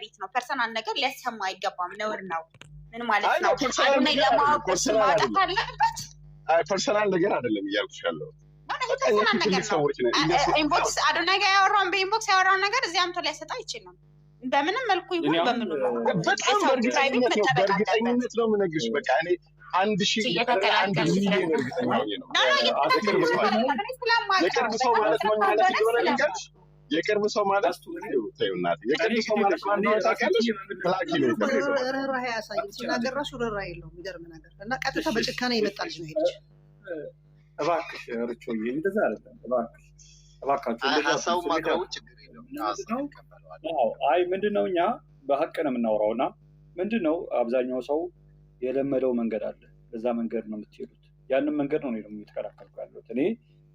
ፕራይቬት ነው። ፐርሰናል ነገር ሊያሰማ አይገባም፣ ነውር ነው። ምን ማለት ነው? አዶናይ ለማወቅ ማውጣት አለበት። ፐርሰናል ነገር አይደለም እያልኩሽ ያለው ፐርሰናል ነገር ነው። ኢንቦክስ አዶናይ ጋር ያወራውን በኢንቦክስ ያወራውን ነገር እዚህ አምቶ ሊያሰጣ አይችልም። በምንም መልኩ ይሁን በምኑ ነው በጣም በእርግጠኝነት ነው የምነግርሽ። በቃ እኔ 1 ሚሊዮን እርግጠኛ ነው። የቅርብ ሰው ማለት ምን ማለት እንደሆነ ልንገርሽ። የቅርብ ሰው ማለት ተይውናት የቅርብ ሰው ማለት ማለት ታውቂያለሽ። ፕላኪ ነው ራራ ያሳየው ሲናገር ራሱ ራራ የለውም። የሚገርም ነገር እና ቀጥታ በጭካኔ ይመጣልሽ ነው ሄድሽ። እባክሽ ርቾዬ እንደዛ አይደለም። እባካችሁ ሀሳቡ ማቅረቡ ችግር የለውም። አይ ምንድነው እኛ በሀቅ ነው የምናወራውና ምንድነው አብዛኛው ሰው የለመደው መንገድ አለ። በዛ መንገድ ነው የምትሄዱት። ያንን መንገድ ነው ደግሞ እየተከራከርኩ ያለሁት። እኔ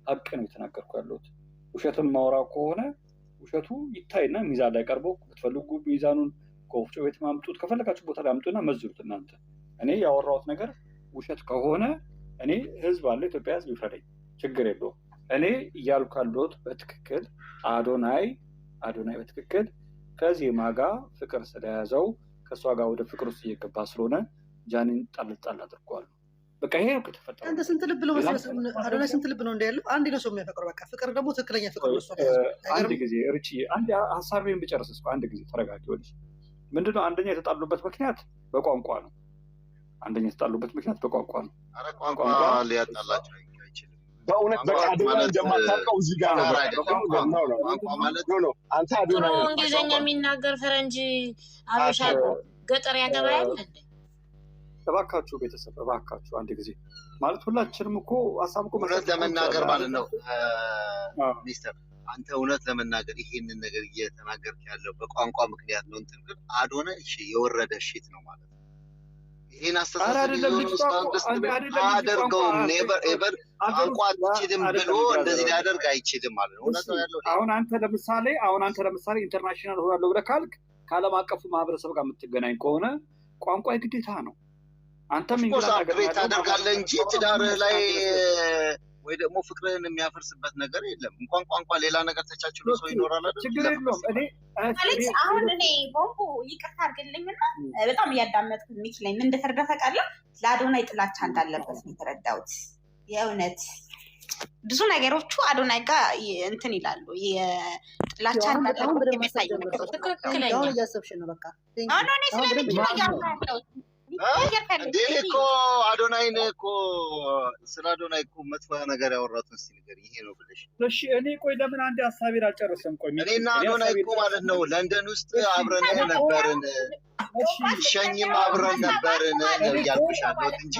ሀቅ ነው የተናገርኩ ያለሁት። ውሸትም ማውራ ከሆነ ውሸቱ ይታይና ሚዛን ላይ ቀርቦ ብትፈልጉ ሚዛኑን ከወፍጮ ቤት ማምጡት፣ ከፈለጋችሁ ቦታ ላይ አምጡና መዝኑት እናንተ። እኔ ያወራሁት ነገር ውሸት ከሆነ እኔ ህዝብ አለ፣ ኢትዮጵያ ህዝብ ይፍረደኝ፣ ችግር የለውም። እኔ እያልኩ ያለሁት በትክክል አዶናይ በትክክል ከዜማ ጋር ፍቅር ስለያዘው ከእሷ ጋር ወደ ፍቅር ውስጥ እየገባ ስለሆነ ጃኒን ጣል አድርጓል። በቃ ይሄ ነው ከተፈጠረ። አንተ ስንት ልብ ነው መሰለህ? አዶናይ ስንት ልብ ነው እንዳያለው? አንድ ነው ሰው የሚያፈቅረው። በቃ ፍቅር ደግሞ ትክክለኛ ፍቅር ነው። አንድ ጊዜ እርቺ አንድ ሀሳቤን ብጨርስ እስኮ አንድ ጊዜ ተረጋጊ። ወዲህ ምንድነው አንደኛ የተጣሉበት ምክንያት በቋንቋ ነው። አረ ቋንቋ ሊያጣላቸው አይችልም። በእውነት በቃ አዶናይ እንደማታውቀው እዚህ ጋር ነው። ቋንቋ ማለት ነው አንተ አዶናይ እንግሊዝኛ የሚናገር ፈረንጅ አበሻ ገጠር ያገባያል እንዴ? እባካችሁ ቤተሰብ እባካችሁ አንድ ጊዜ ማለት ሁላችንም እኮ ሀሳብ እኮ እውነት ለመናገር ማለት ነው ሚስተር አንተ እውነት ለመናገር ይሄንን ነገር እየተናገርክ ያለው በቋንቋ ምክንያት ነው። እንትን ግን አዶናይ እሺ የወረደ ሽት ነው ማለት ነው። ይሄን አስተሳሰብ አደርገውም ኔቨር ኤቨር ቋንቋ አትችልም ብሎ እንደዚህ ሊያደርግ አይችልም ማለት ነው። እውነት ነው ያለው። አሁን አንተ ለምሳሌ ኢንተርናሽናል ሆናለሁ ብለህ ካልክ ከዓለም አቀፉ ማህበረሰብ ጋር የምትገናኝ ከሆነ ቋንቋ ግዴታ ነው። አንተም እንግዲህ ታደርጋለህ እንጂ ትዳርህ ላይ ወይ ደግሞ ፍቅርህን የሚያፈርስበት ነገር የለም። እንኳን ቋንቋ ሌላ ነገር ተቻችሎ ሰው ይኖራል አይደል? ችግር የለውም። አሁን እኔ ቦምቡ ይቅርታ አድርግልኝና በጣም እያዳመጥኩ የሚችለኝ ምን እንደተረዳ ታውቃለህ? ለአዶናይ ጥላቻ እንዳለበት ነው የተረዳሁት። የእውነት ብዙ ነገሮቹ አዶናይ ጋር እንትን ይላሉ። የጥላቻ እንዳለበት የሚያሳዩ ነገሮች ትክክለኛ እያሰብሽ ነው። በቃ አሁን እኔ ስለምንችለው ያለው እንዴ እኮ አዶናይን እኮ ስለ አዶናይ እኮ መጥፎ ነገር ያወራሁት እስኪ ንገሪኝ። ይሄ ነው ብለሽ እሺ። እኔ ቆይ ለምን አንድ ሀሳቤን አልጨረሰም? ቆይ እኔና አዶናይ እኮ ማለት ነው ለንደን ውስጥ አብረን ነበርን፣ ሸኝም አብረን ነበርን ነው እያልኩሽ ያለሁት እንጂ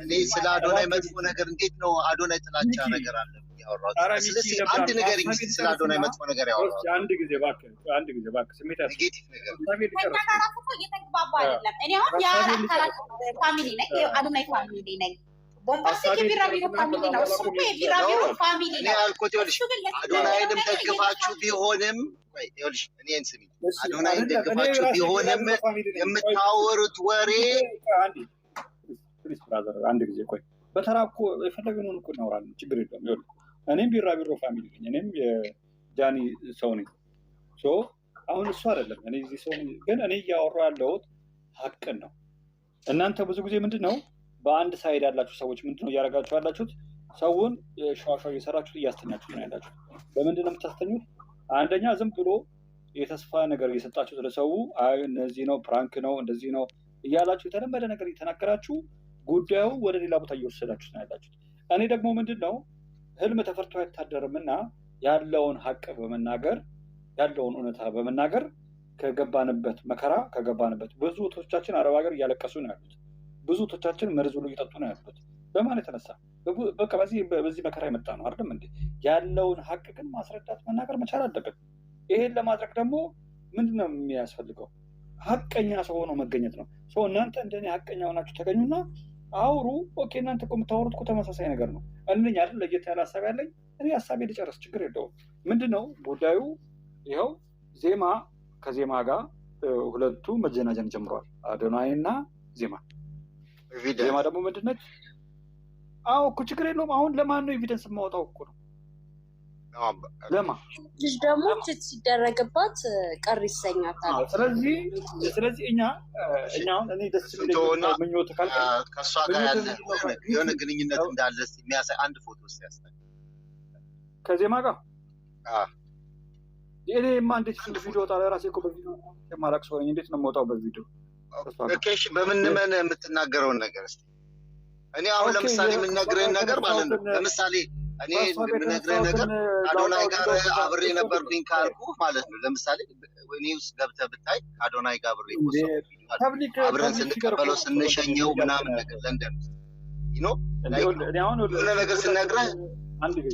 እኔ ስለ አዶናይ መጥፎ ነገር እንዴት ነው አዶናይ ጥላቻ ነገር አለ ያወራሁት? ስለዚህ አንድ ነገር እንግዲህ ስለ አዶናይ መጥፎ ነገር ያወራሁት አንድ ጊዜ እባክህ ስሜት ኔጌቲቭ ነገር እየተግባባ አይደለም። እኔ አሁን የአራት ፋሚሊ ነኝ፣ የአዶናይ ፋሚሊ ነኝ። ቦምባስ የቢራቢሮ ፋሚሊ ነው፣ እሱ የቢራቢሮ ፋሚሊ ነው። ያልኩት ይኸውልሽ አዶናይንም ደግፋችሁ ቢሆንም ይኸውልሽ እኔን ስሚ፣ አዶናይን ደግፋችሁ ቢሆንም የምታወሩት ወሬ አንድ ጊዜ ቆይ በተራ እኮ የፈለግነውን እኮ እናወራለን፣ ችግር የለም። ይኸውልህ እኔም ቢራቢሮ ፋሚሊ ነኝ፣ እኔም የጃኒ ሰው ነኝ። አሁን እሱ አይደለም እኔ እዚህ ሰው ነኝ፣ ግን እኔ እያወራሁ ያለሁት ሀቅን ነው። እናንተ ብዙ ጊዜ ምንድነው በአንድ ሳይድ ያላችሁ ሰዎች ምንድነው እያደረጋችሁ ያላችሁት? ሰውን ሸዋሸዋ እየሰራችሁት እያስተኛችሁት ነው ያላችሁት። በምንድን ነው የምታስተኙት? አንደኛ ዝም ብሎ የተስፋ ነገር እየሰጣችሁት ለሰው አይ እነዚህ ነው ፕራንክ ነው እንደዚህ ነው እያላችሁ የተለመደ ነገር እየተናገራችሁ ጉዳዩ ወደ ሌላ ቦታ እየወሰዳችሁት ነው ያላችሁት። እኔ ደግሞ ምንድነው ህልም ተፈርቶ አይታደርምና ያለውን ሀቅ በመናገር ያለውን እውነታ በመናገር ከገባንበት መከራ ብዙ እህቶቻችን አረብ ሀገር እያለቀሱ ነው ያሉት። ብዙ እህቶቻችን መርዝ ብሎ እየጠጡ ነው ያሉት። በማን የተነሳ? በቃ በዚህ መከራ የመጣ ነው አይደለም እንዴ? ያለውን ሀቅ ግን ማስረዳት መናገር መቻል አለብን። ይሄን ለማድረግ ደግሞ ምንድነው የሚያስፈልገው? ሀቀኛ ሰው ሆኖ መገኘት ነው። እናንተ እንደኔ ሀቀኛ ሆናችሁ ተገኙና አውሩ። ኦኬ እናንተ እኮ የምታወሩት እኮ ተመሳሳይ ነገር ነው። እኔ አይደል ለየት ያለ ሀሳብ ያለኝ። እኔ ሀሳቤ ልጨርስ፣ ችግር የለውም። ምንድነው ጉዳዩ? ይኸው ዜማ ከዜማ ጋር ሁለቱ መጀናጀን ጀምረዋል፣ አዶናይና ዜማ። ዜማ ደግሞ ምንድነች? አዎ እኮ ችግር የለውም። አሁን ለማን ነው ኤቪደንስ የማወጣው እኮ ነው። ለማ ልጅ ደግሞ ችት ሲደረግባት ቀር ይሰኛታል። ስለዚህ እኛ አሁን እኔ ደስ ቶና ምኞት ካልከ ከእሷ ጋር ያለ የሆነ ግንኙነት እንዳለ የሚያሳይ አንድ ፎቶ ውስጥ ያሳይ ከዜማ ጋር እኔማ እንዴት ቪዲዮ ወጣ ራሴ እኮ በቪዲዮ የማላቅ ሰው ነኝ። እንዴት ነው የምወጣው በቪዲዮ? ኦኬሽ በምን የምትናገረውን ነገር እስኪ እኔ አሁን ለምሳሌ የምነግርህን ነገር ማለት ነው። ለምሳሌ እኔ የምነግርህ ነገር አዶናይ ጋር አብሬ ነበርኩኝ ካልኩ ማለት ነው። ለምሳሌ እኔ ውስጥ ገብተህ ብታይ አዶናይ ጋር አብሬ አብረን ስንቀበለው ስንሸኘው ምናምን ነገር ለንደን የሆነ ነገር ስነግረህ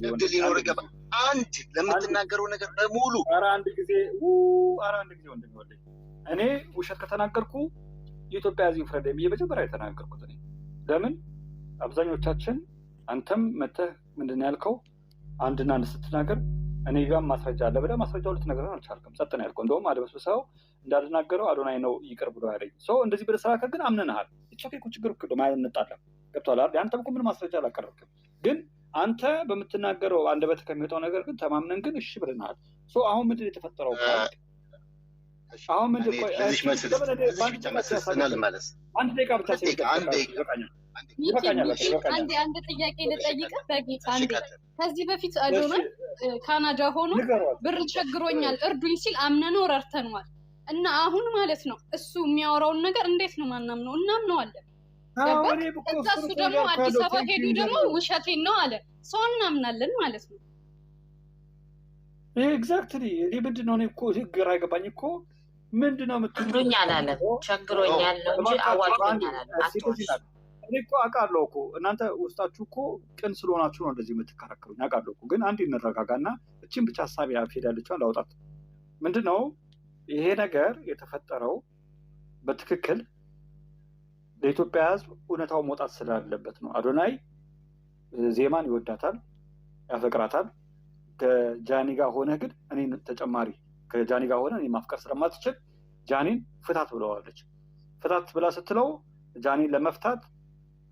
እድል ሊኖር ይገባል። አንድ ለምትናገረው ነገር በሙሉ አንድ ጊዜ ወንድም እኔ ውሸት ከተናገርኩ የኢትዮጵያ ሕዝብ ፍረድ ብዬ መጀመሪያ የተናገርኩት እኔ። ለምን አብዛኞቻችን አንተም መተህ ምንድን ያልከው አንድና አንድ ስትናገር እኔ ጋር ማስረጃ አለ ብለህ ማስረጃው ልትነግረን አልቻልክም። ጸጥ ነው ያልከው። እንደውም አድበስብሰው እንዳልናገረው አዶናይ ነው ይቅር ብሎ ያለኝ ሰው እንደዚህ ብለህ ስላልከ ግን አምነንሃል። እኮ ችግር እኮ ማለት እንጣላለን። ገብቶሃል አይደል? አንተም እኮ ምን ማስረጃ አላቀረብክም። ግን አንተ በምትናገረው አንደበት ከሚወጣው ነገር ግን ተማምነን ግን እሺ ብለናል። አሁን ምንድን ነው የተፈጠረው? አሁን ምንድን ነው አንድ ደቂቃ ብቻ አንድ ጥያቄ ልጠይቅህ በጌታ አንዴ። ከዚህ በፊት አዶናይ ካናዳ ሆኖ ብር ቸግሮኛል እርዱኝ ሲል አምነነው ረድተነዋል። እና አሁን ማለት ነው እሱ የሚያወራውን ነገር እንዴት ነው ማናምነው? እናምነዋለን። እሱ ደግሞ አዲስ አበባ ሄዱ ደግሞ ውሸቴን ነው አለ። ሰው እናምናለን ማለት ነው። ኤግዛክትሊ እኔ ምንድን ነው እኔ እኮ ግራ አይገባኝ እኮ ምንድን ነው ቸግሮኛል አለ። ቸግሮኛል ነው እንጂ አዋጭኛል አለ። እኔ እኮ አውቃለሁ እኮ እናንተ ውስጣችሁ እኮ ቅን ስለሆናችሁ ነው እንደዚህ የምትከራከሩኝ። አውቃለሁ እኮ ግን አንድ እንረጋጋና እቺን ብቻ ሀሳብ ሄዳለችዋን ላውጣት። ምንድን ነው ይሄ ነገር የተፈጠረው በትክክል ለኢትዮጵያ ሕዝብ እውነታው መውጣት ስላለበት ነው። አዶናይ ዜማን ይወዳታል፣ ያፈቅራታል። ከጃኒ ጋር ሆነ ግን እኔ ተጨማሪ ከጃኒ ጋር ሆነ እኔ ማፍቀር ስለማትችል ጃኒን ፍታት ብለዋለች። ፍታት ብላ ስትለው ጃኒን ለመፍታት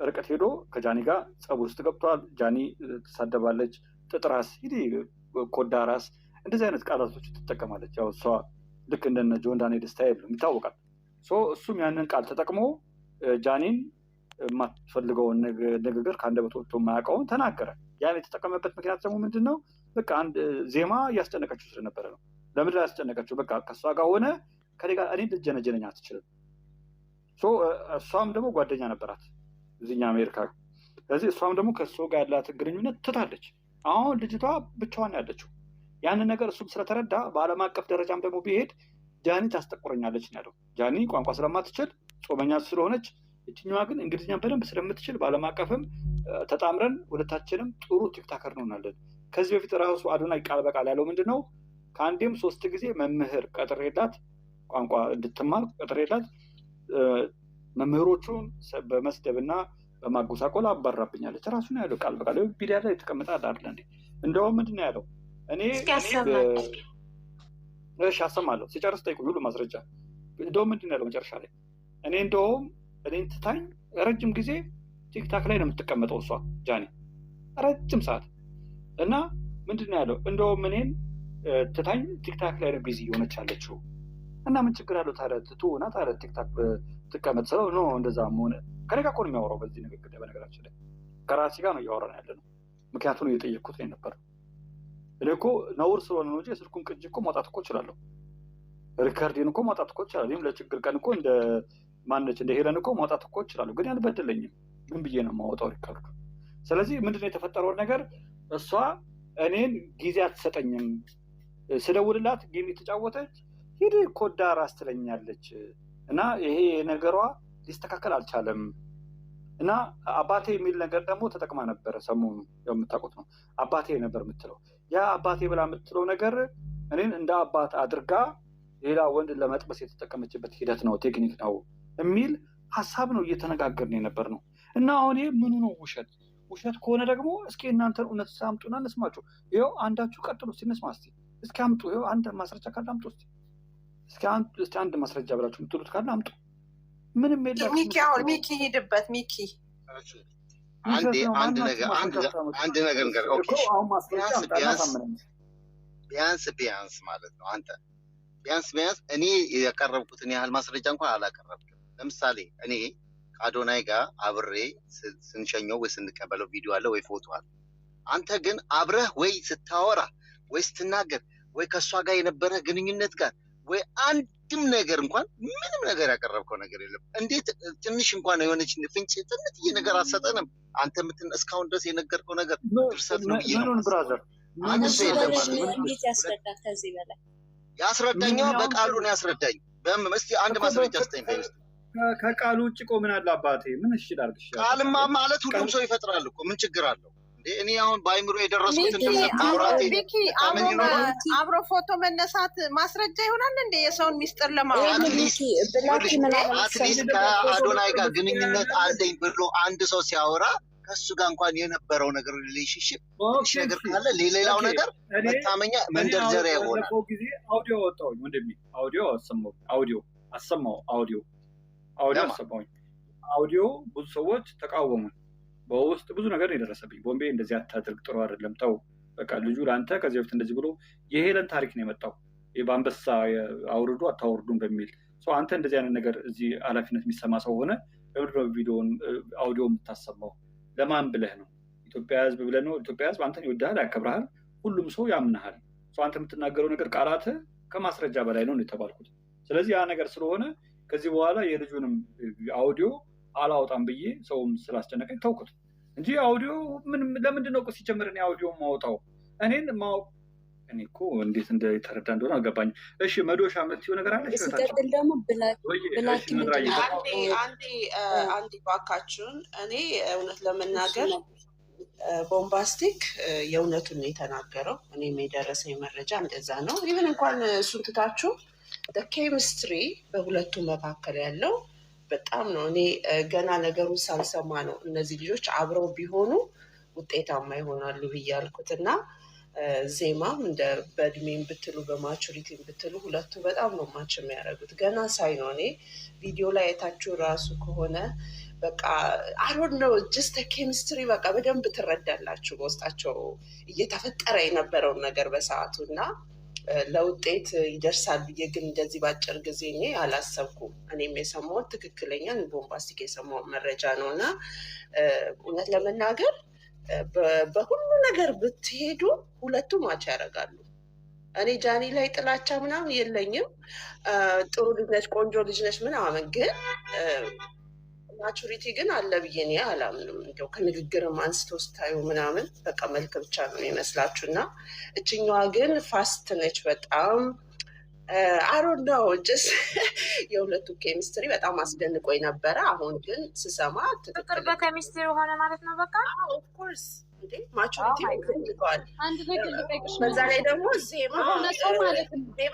ርቀት ሄዶ ከጃኒ ጋር ጸብ ውስጥ ገብቷል። ጃኒ ትሳደባለች፣ ጥጥራስ፣ ኮዳ ራስ፣ እንደዚህ አይነት ቃላቶች ትጠቀማለች። ያው እሷ ልክ እንደነ ጆን ዳንኤል ስታይል ይታወቃል። እሱም ያንን ቃል ተጠቅሞ ጃኒን የማትፈልገውን ንግግር ከአንደበቱ ወጥቶ የማያውቀውን ተናገረ። ያን የተጠቀመበት ምክንያት ደግሞ ምንድን ነው? በቃ አንድ ዜማ እያስጨነቀችው ስለነበረ ነው። ለምድር ያስጨነቀችው በቃ ከእሷ ጋር ሆነ ከኔ ጋር እኔ ልጀነጀነኝ አትችልም። እሷም ደግሞ ጓደኛ ነበራት እዚኛ አሜሪካ። ስለዚህ እሷም ደግሞ ከእሱ ጋር ያላትን ግንኙነት ትታለች። አሁን ልጅቷ ብቻዋን ያለችው ያንን ነገር እሱም ስለተረዳ በዓለም አቀፍ ደረጃም ደግሞ ቢሄድ ጃኒ ታስጠቁረኛለች ነው ያለው። ጃኒ ቋንቋ ስለማትችል ጾመኛ ስለሆነች፣ እችኛዋ ግን እንግሊዝኛ በደንብ ስለምትችል በዓለም አቀፍም ተጣምረን ሁለታችንም ጥሩ ቲክታከር እንሆናለን። ከዚህ በፊት ራሱ አዶናይ ቃል በቃል ያለው ምንድን ነው? ከአንዴም 3 ጊዜ መምህር ቀጥሬላት ቋንቋ እንድትማር ቀጥሬላት መምህሮቹን በመስደብና በማጎሳቆል አባራብኛለች። ራሱ ነው ያለው ቃል በቃል ቪዲዮ ላይ የተቀመጠ አይደል እንዴ? እንደውም ምንድን ነው ያለው? እኔ እሺ አሰማለሁ ሲጨርስ ጠይቁኝ ሁሉ ማስረጃ። እንደውም ምንድን ነው ያለው መጨረሻ ላይ? እኔን ትታኝ ረጅም ጊዜ ቲክታክ ላይ ነው የምትቀመጠው እሷ ጃኒ ረጅም ሰዓት እና ምንድን ነው ያለው? እንደውም እኔን ትታኝ ቲክታክ ላይ ነው ቢዚ የሆነች ያለችው እና ምን ችግር አለው ታዲያ ትቱና ታዲያ ቲክታክ ትቀመጥ ስለው ነው እንደዛ ሆነ። ከኔ ጋር እኮ ነው የሚያወራው በዚህ ንግግር። በነገራችን ላይ ከራሴ ጋር ነው እያወራን ያለ ነው። ምክንያቱም እየጠየቅኩት ነው የነበረው። እኔ እኮ ነውር ስለሆነ ነው እንጂ የስልኩን ቅጅ እኮ ማውጣት እኮ እችላለሁ። ሪከርዲን እኮ ማውጣት እኮ እችላለሁ። ይህም ለችግር ቀን እኮ እንደ ማነች እንደ ሄለን እኮ ማውጣት እኮ እችላለሁ። ግን ያልበደለኝም ምን ብዬ ነው የማወጣው ሪከርዱ? ስለዚህ ምንድነው የተፈጠረውን ነገር እሷ እኔን ጊዜ አትሰጠኝም። ስደውልላት ጌም የተጫወተች ሂድ ኮዳ ራስ ትለኛለች እና ይሄ ነገሯ ሊስተካከል አልቻለም እና አባቴ የሚል ነገር ደግሞ ተጠቅማ ነበረ። ሰሞኑ የምታውቁት ነው አባቴ ነበር የምትለው። ያ አባቴ ብላ የምትለው ነገር እኔን እንደ አባት አድርጋ ሌላ ወንድ ለመጥበስ የተጠቀመችበት ሂደት ነው፣ ቴክኒክ ነው የሚል ሀሳብ ነው እየተነጋገርን የነበር ነው። እና አሁን ምኑ ነው ውሸት? ውሸት ከሆነ ደግሞ እስኪ እናንተን እውነት ሳምጡና እንስማችሁ። ይኸው አንዳችሁ ቀጥሉ እስኪ እንስማ። እስኪ አምጡ። ይኸው አንድ ማስረጃ ካለ አምጡ። እስኪ አንድ ማስረጃ ብላችሁ የምትሉት ካለ አምጡ። ምንም የለም። ሚኪ ሄድበት። ሚኪ አንድ ነገር አሁን ማስረጃ ቢያንስ ማለት ነው አንተ ቢያንስ እኔ ያቀረብኩትን ያህል ማስረጃ እንኳን አላቀረብክም። ለምሳሌ እኔ ከአዶናይ ጋር አብሬ ስንሸኘው ወይ ስንቀበለው ቪዲዮ አለ ወይ ፎቶ አለ። አንተ ግን አብረህ ወይ ስታወራ ወይ ስትናገር ወይ ከእሷ ጋር የነበረ ግንኙነት ጋር ወይ አንድም ነገር እንኳን ምንም ነገር ያቀረብከው ነገር የለም። እንዴት ትንሽ እንኳን የሆነች ፍንጭ ትንሽዬ ነገር አትሰጠንም? አንተ እስካሁን ድረስ የነገርከው ነገር ድርሰት ነው ብዬ ነው ብራዘር። እንዴት ያስረዳል? ከዚህ በላይ ያስረዳኛው በቃሉ ነው ያስረዳኝ። እስኪ አንድ ማስረጃ ስጠኝ። ከቃሉ ውጭ እኮ ምን አለ አባቴ? ምን ይችላል? ቃልማ ማለት ሁሉም ሰው ይፈጥራል እኮ ምን ችግር አለው? እኔ አሁን በአይምሮ የደረስኩትን ድርሰት ማውራት አብሮ ፎቶ መነሳት ማስረጃ ይሆናል እንዴ? የሰውን ሚስጥር ለማውራት አትሊስት ከአዶናይ ጋር ግንኙነት አለኝ ብሎ አንድ ሰው ሲያወራ ከሱ ጋር እንኳን የነበረው ነገር ሪሌሽንሽፕ ትንሽ ነገር ካለ ሌላው ነገር መታመኛ መንደርደሪያ ይሆናል። ጊዜ አውዲዮ ወጣሁኝ ወንድሜ፣ አውዲዮ አሰማሁኝ። አውዲዮ ብዙ ሰዎች ተቃወሙኝ። በውስጥ ብዙ ነገር የደረሰብኝ። ቦምቤ እንደዚህ አታድርግ፣ ጥሩ አይደለም፣ ተው በቃ ልጁ ለአንተ ከዚህ በፊት እንደዚህ ብሎ የሄለን ታሪክ ነው የመጣው። በአንበሳ አውርዱ አታወርዱም በሚል አንተ እንደዚህ አይነት ነገር እዚህ ኃላፊነት የሚሰማ ሰው ሆነ ለምንድነው ቪዲዮን አውዲዮ የምታሰማው? ለማን ብለህ ነው? ኢትዮጵያ ህዝብ ብለህ ነው? ኢትዮጵያ ህዝብ አንተን ይወድሃል፣ ያከብርሃል፣ ሁሉም ሰው ያምንሃል። አንተ የምትናገረው ነገር ቃላት ከማስረጃ በላይ ነው የተባልኩት። ስለዚህ ያ ነገር ስለሆነ ከዚህ በኋላ የልጁንም አውዲዮ አላወጣም ብዬ ሰውም ስላስጨነቀኝ ተውኩት እንጂ አውዲዮ ለምንድን ነው ሲጀምር እኔ አውዲዮ ማውጣው? እኔ እኮ እንዴት እንደተረዳ እንደሆነ አልገባኝ። እሺ መዶሻ የምትይው ነገር አለ? ሲቀጥል ደግሞ አንዴ ባካችሁን፣ እኔ እውነት ለመናገር ቦምባስቲክ የእውነቱን ነው የተናገረው። እኔም የደረሰኝ መረጃ እንደዛ ነው። ኢቨን እንኳን እሱን ትታችሁ ኬሚስትሪ በሁለቱ መካከል ያለው በጣም ነው። እኔ ገና ነገሩን ሳልሰማ ነው እነዚህ ልጆች አብረው ቢሆኑ ውጤታማ ይሆናሉ ብዬ ያልኩት እና ዜማም እንደ በእድሜም ብትሉ በማቹሪቲም ብትሉ ሁለቱ በጣም ነው ማች የሚያደርጉት። ገና ሳይ ነው እኔ ቪዲዮ ላይ የታችሁ ራሱ ከሆነ በቃ አሮን ነው ጀስት ኬሚስትሪ በቃ በደንብ ትረዳላችሁ በውስጣቸው እየተፈጠረ የነበረውን ነገር በሰዓቱ እና ለውጤት ይደርሳል ብዬ ግን እንደዚህ ባጭር ጊዜ እኔ አላሰብኩም። እኔም የሰማሁት ትክክለኛ ቦምባስቲክ የሰማሁት መረጃ ነው እና እውነት ለመናገር በሁሉ ነገር ብትሄዱ ሁለቱ ማች ያደርጋሉ። እኔ ጃኒ ላይ ጥላቻ ምናምን የለኝም። ጥሩ ልጅ ነች፣ ቆንጆ ልጅ ነች ምናምን፣ ግን ማቹሪቲ ግን አለ ብዬ እኔ አላምንም። እንደው ከንግግርም አንስቶ ስታዩ ምናምን በቃ መልክ ብቻ ነው የሚመስላችሁ እና እችኛዋ ግን ፋስት ነች በጣም። አሮን ነው ጭስ የሁለቱ ኬሚስትሪ በጣም አስደንቆኝ ነበረ። አሁን ግን ስሰማ ፍቅር በኬሚስትሪ ሆነ ማለት ነው። በቃ ኦፍኮርስ እንዴ ማቹሪቲ ይፈልገዋል። በዛ ላይ ደግሞ ዜማ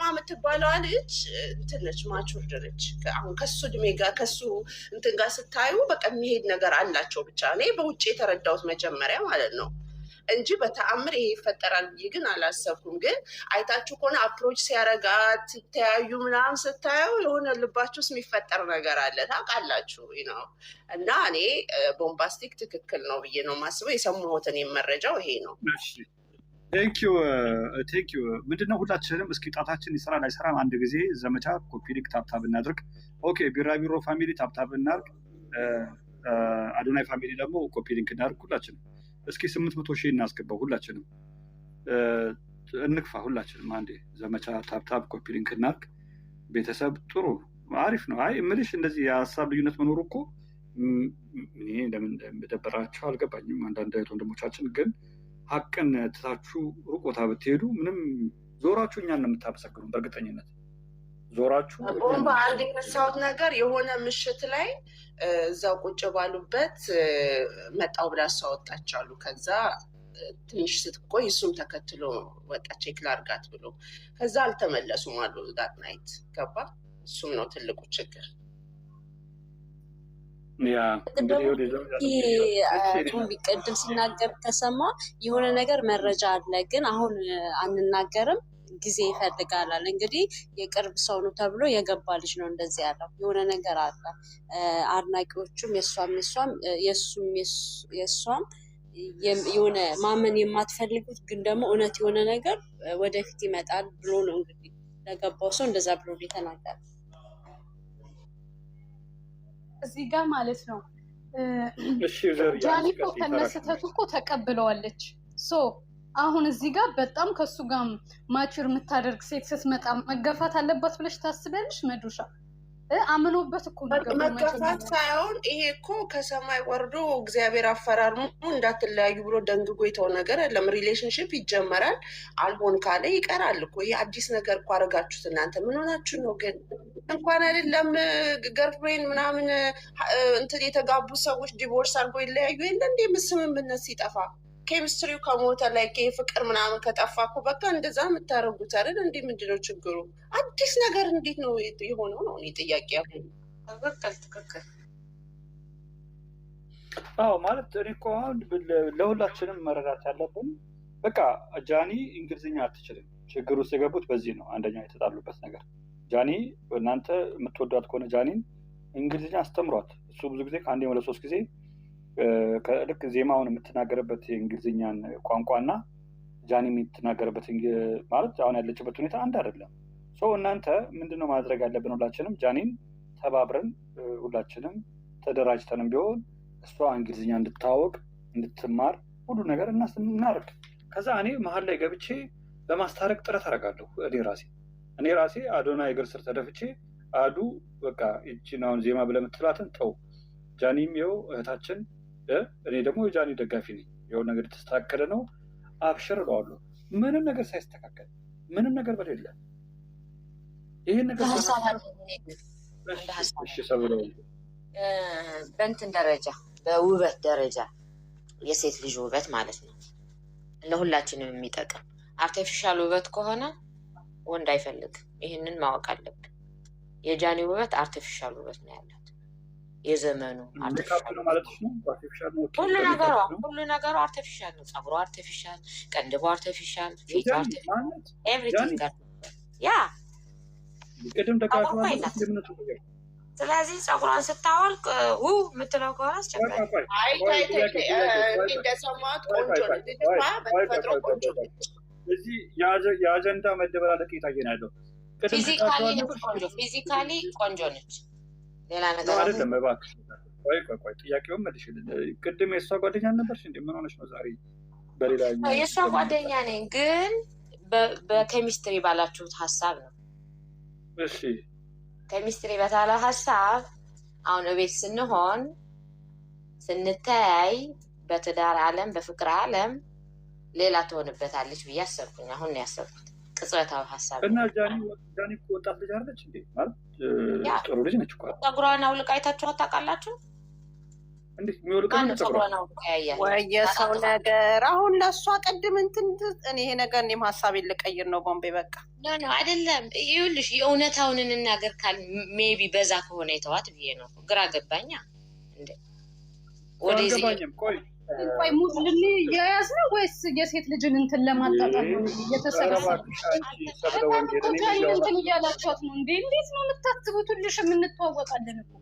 የምትባለዋ ልጅ እንትን ነች፣ ማቹርድ ነች። አሁን ከሱ እድሜ ጋር ከሱ እንትን ጋር ስታዩ በቃ የሚሄድ ነገር አላቸው። ብቻ እኔ በውጭ የተረዳሁት መጀመሪያ ማለት ነው እንጂ በተአምር ይሄ ይፈጠራል ብዬ ግን አላሰብኩም። ግን አይታችሁ ከሆነ አፕሮች ሲያረጋት ሲተያዩ ምናምን ስታዩ የሆነ ልባችሁ ውስጥ የሚፈጠር ነገር አለ ታውቃላችሁ ነው። እና እኔ ቦምባስቲክ ትክክል ነው ብዬ ነው የማስበው። የሰማሁትን መረጃው ይሄ ነው። ቴንኪዩ። ምንድነው ሁላችንም እስኪ ጣታችን ይሰራል አይሰራም አንድ ጊዜ ዘመቻ ኮፒ ሊንክ ታብታብ እናድርግ። ኦኬ ቢራቢሮ ፋሚሊ ታብታብ እናድርግ። አዶናይ ፋሚሊ ደግሞ ኮፒ ሊንክ እናድርግ። ሁላችንም እስኪ 800,000 እናስገባው። ሁላችንም እንክፋ። ሁላችንም አንዴ ዘመቻ ታብታብ ኮፒ ሊንክ እናድርግ። ቤተሰብ ጥሩ አሪፍ ነው። አይ እምልሽ እንደዚህ የሀሳብ ልዩነት መኖሩ እኮ እኔ ለምን እንደደበራችሁ አልገባኝም። አንዳንድ እህት ወንድሞቻችን ግን ሀቅን ትታችሁ ሩቅ ቦታ ብትሄዱ ምንም ዞራችሁ እኛን ነው የምታመሰግኑ። በእርግጠኝነት ዞራችሁ ቦምባ አንድ የነሳሁት ነገር የሆነ ምሽት ላይ እዛው ቁጭ ባሉበት መጣው ብላ እሷ ወጣች አሉ። ከዛ ትንሽ ስትቆይ እሱም ተከትሎ ወጣ ቼክ ላድርጋት ብሎ ከዛ አልተመለሱም አሉ ዳት ናይት። ገባ? እሱም ነው ትልቁ ችግር። ቅድም ሲናገር ከሰማ የሆነ ነገር መረጃ አለ ግን አሁን አንናገርም ጊዜ ይፈልጋል። እንግዲህ የቅርብ ሰው ነው ተብሎ የገባ ልጅ ነው እንደዚህ ያለው። የሆነ ነገር አለ። አድናቂዎቹም የእሷም የሆነ ማመን የማትፈልጉት ግን ደግሞ እውነት የሆነ ነገር ወደፊት ይመጣል ብሎ ነው እንግዲህ ለገባው ሰው እንደዛ ብሎ የተናገረ። እዚህ ጋር ማለት ነው ጃኒ እኮ ከነስተቱ እኮ ተቀብለዋለች። ሶ አሁን እዚህ ጋር በጣም ከሱ ጋር ማቹር የምታደርግ ሴት ስትመጣ መገፋት አለባት ብለሽ ታስበልሽ? መዱሻ አምኖበት እኮ መገፋት ሳይሆን ይሄ እኮ ከሰማይ ወርዶ እግዚአብሔር አፈራርሞ እንዳትለያዩ ብሎ ደንግጎ የተው ነገር የለም። ሪሌሽንሽፕ ይጀመራል፣ አልሆን ካለ ይቀራል እኮ። ይሄ አዲስ ነገር እኮ አደረጋችሁት እናንተ። ምን ሆናችሁ ነው ግን? እንኳን አይደለም ገርፍሬንድ ምናምን እንትን የተጋቡ ሰዎች ዲቮርስ አድርጎ ይለያዩ የለ እንዴ? ስምምነት ሲጠፋ ኬሚስትሪው ከሞተ ላይ ፍቅር ምናምን ከጠፋ እኮ በቃ እንደዛ የምታደርጉት አይደል እንዴ? ምንድነው ችግሩ? አዲስ ነገር እንዴት ነው የሆነው ነው እኔ ጥያቄ። ትክክል ትክክል። አዎ ማለት እኔ እኮ አሁን ለሁላችንም መረዳት ያለብን በቃ ጃኒ እንግሊዝኛ አትችልም። ችግር ውስጥ የገቡት በዚህ ነው። አንደኛ የተጣሉበት ነገር ጃኒ እናንተ የምትወዷት ከሆነ ጃኒን እንግሊዝኛ አስተምሯት። እሱ ብዙ ጊዜ ከአንዴ ወደ 3 ጊዜ ልክ ዜማውን የምትናገርበት የእንግሊዝኛን ቋንቋና ጃኒ የምትናገርበት ማለት አሁን ያለችበት ሁኔታ አንድ አይደለም። እናንተ ምንድነው ማድረግ ያለብን? ሁላችንም ጃኒን ተባብረን ሁላችንም ተደራጅተንም ቢሆን እሷ እንግሊዝኛ እንድታወቅ እንድትማር ሁሉ ነገር እናርግ። ከዛ እኔ መሀል ላይ ገብቼ ለማስታረቅ ጥረት አደርጋለሁ። እኔ ራሴ አዶና እግር ስር ተደፍቼ አዱ በቃ እቺን አሁን ዜማ ብለህ የምትላትን ተው፣ ጃኒም ይኸው እህታችን፣ እኔ ደግሞ የጃኒ ደጋፊ ነኝ፣ ይኸው ነገር የተስተካከለ ነው አብሽር እለዋለሁ። ምንም ነገር ሳይስተካከል ምንም ነገር በሌለ ይሄን ነገር በእንትን ደረጃ በውበት ደረጃ የሴት ልጅ ውበት ማለት ነው ለሁላችንም የሚጠቅም አርቲፊሻል ውበት ከሆነ ወንድ አይፈልግም። ይህንን ማወቅ አለብን። የጃኒ ውበት አርቲፊሻል ውበት ነው ያላት። የዘመኑ አርቲፊሻል ማለት ነው። ሁሉ ነገሩ አርቲፊሻል ነው። ጸጉሩ አርቲፊሻል፣ ቀንድቡ አርቲፊሻል፣ ፊቱ አርቲፊሻል፣ ኤቭሪቲንግ ያ ቅድም ደጋግማ ስለዚህ ጸጉሯን ስታወልቅ የምትለው ከሆነ አስቸጋሪ። እንደሰማት ቆንጆ በተፈጥሮ ቆንጆ እዚህ የአጀንዳ መደበላለቅ እየታየን ያለው ፊዚካሊ ቆንጆ ነች። ሌላ ነገር አይደለም። እባክሽ ቆይ ጥያቄውን መልሽልኝ። ቅድም የእሷ ጓደኛ ነበርሽ እንዴ? ምን ሆነሽ ነው ዛሬ? በሌላ የእሷ ጓደኛ ነኝ፣ ግን በኬሚስትሪ ባላችሁት ሀሳብ ነው። እሺ ኬሚስትሪ በታለ ሀሳብ አሁን እቤት ስንሆን ስንተያይ በትዳር ዓለም በፍቅር ዓለም ሌላ ትሆንበታለች ብዬ አሰብኩኝ። አሁን ነው ያሰብኩት ቅጽበታዊ ሀሳብ እና ጃኒ እኮ ወጣት ልጅ አለች እንዴ? ማለት ጥሩ ልጅ ነች እኮ። ጸጉሯን አውልቃ አይታችኋት ታውቃላችሁ? እንዴት የሚወልቀው ነው? ጸጉሯን አውልቃ ያያል ወይ የሰው ነገር። አሁን ለእሷ ቅድም እንትን እኔ ይሄ ነገር እኔም ሀሳቤን ልቀይር ነው። ቦምቤ በቃ ኖ አይደለም። ይኸውልሽ የእውነታውን እንናገር ካል ሜቢ በዛ ከሆነ የተዋት ብዬ ነው። ግራ ገባኛ እንዴ? ወደዚህ ቆይ ሙስሊም የያዝ ነው ወይስ የሴት ልጅን እንትን ለማጣጣም ነው እየተሰበሰበ እንትን እያላችኋት ነው እንዴ? እንዴት ነው የምታስቡት? ሁልሽ የምንተዋወቃለን እኮ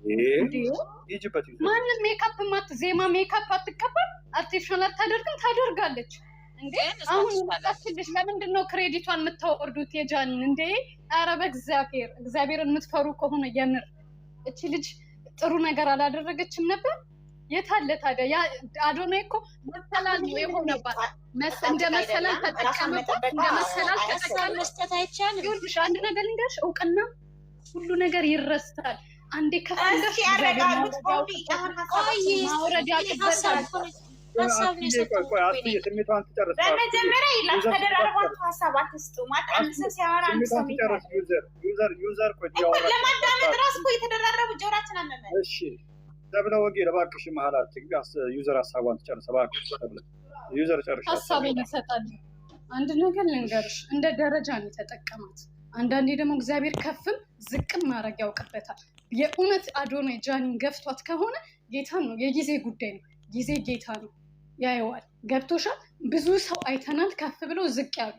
ማንም ሜካፕ ዜማ ሜካፕ አትቀባም፣ አርቲፊሻል አታደርግም፣ ታደርጋለች እንዴ? አሁን ታስልሽ ለምንድን ነው ክሬዲቷን የምታወርዱት የጃኒን እንዴ? ኧረ በእግዚአብሔር እግዚአብሔርን የምትፈሩ ከሆነ የምር እቺ ልጅ ጥሩ ነገር አላደረገችም ነበር። የታለ ታዲያ? ያ አዶናይ እኮ መሰላል ነው የሆነባት። እንደ መሰላል ተጠቀመበት፣ እንደ መሰላል ተጠቀመ። መስጠት አይቻልም። ይኸውልሽ አንድ ነገር ልንገርሽ፣ እውቅና ሁሉ ነገር ይረሳል። አንዴ ከፍለሽ ያረጋግጥ ቦምቢ ማውረድ ያቅበታል። በመጀመሪያ ይላል ተደራርባችሁ ሀሳብ አትስጡ። አንድ ሰው ሲያወራ አንድ ሰው ለማዳመጥ ራሱ እኮ የተደራረቡ ጆሯችን አመመን። እሺ ተብለ ወጌ ለባክሽ መሀል አትግቢ። ዩዘር ሀሳቧን ትጨርስ እባክሽ። ዩዘር ጨርሽ ሀሳቤን ይሰጣል። አንድ ነገር ልንገርሽ፣ እንደ ደረጃ ነው የተጠቀማት። አንዳንዴ ደግሞ እግዚአብሔር ከፍም ዝቅም ማድረግ ያውቅበታል። የእውነት አዶናይ ጃኒን ገፍቷት ከሆነ ጌታ ነው፣ የጊዜ ጉዳይ ነው። ጊዜ ጌታ ነው ያየዋል። ገብቶሻል? ብዙ ሰው አይተናል ከፍ ብሎ ዝቅ ያሉ።